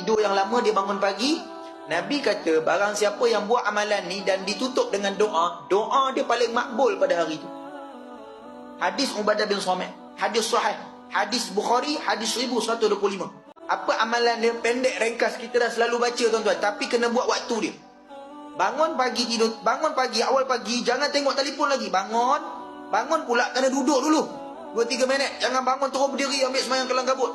tidur yang lama, dia bangun pagi. Nabi kata, barang siapa yang buat amalan ni dan ditutup dengan doa, doa dia paling makbul pada hari itu. Hadis Ubadah bin Samit, hadis sahih, hadis Bukhari, hadis 1125. Apa amalan dia? Pendek, ringkas, kita dah selalu baca tuan-tuan, tapi kena buat waktu dia. Bangun pagi, tidur, bangun pagi, awal pagi, jangan tengok telefon lagi. Bangun pula kena duduk dulu 2-3 minit. Jangan bangun terus berdiri ambil sembahyang kelam kabut.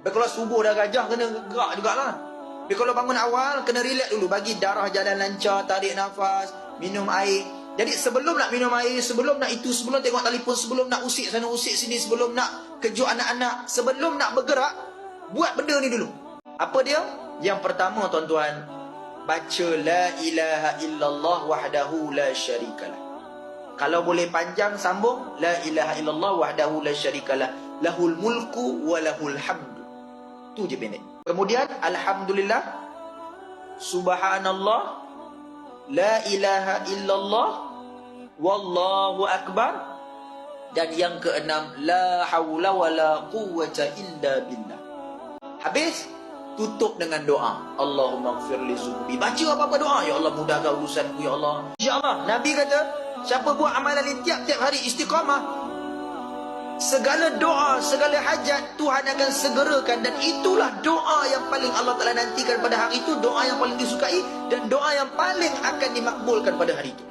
Tapi kalau subuh dah gajah, kena gerak jugalah. Tapi kalau bangun awal, kena relax dulu, bagi darah jalan lancar, tarik nafas, minum air. Jadi sebelum nak minum air, sebelum nak itu, sebelum tengok telefon, sebelum nak usik sana usik sini, sebelum nak kejut anak-anak, sebelum nak bergerak, buat benda ni dulu. Apa dia? Yang pertama tuan-tuan, baca la ilaha illallah wahdahu la syarikalah. Kalau boleh panjang, sambung la ilaha illallah wahdahu la syarikalah, lahul mulku wa lahul hamdu. Tu je pendek. Kemudian alhamdulillah, subhanallah, la ilaha illallah, wallahu akbar. Dan yang keenam, la haula wa la quwwata illa billah. Habis, tutup dengan doa. Allahumma gfir li zunubi. Baca apa-apa doa. Ya Allah, mudahkan urusanku, ya Allah. InsyaAllah. Nabi kata, siapa buat amalan ini tiap-tiap hari istiqamah, segala doa, segala hajat Tuhan akan segerakan. Dan itulah doa yang paling Allah Ta'ala nantikan pada hari itu, doa yang paling disukai, dan doa yang paling akan dimakbulkan pada hari itu.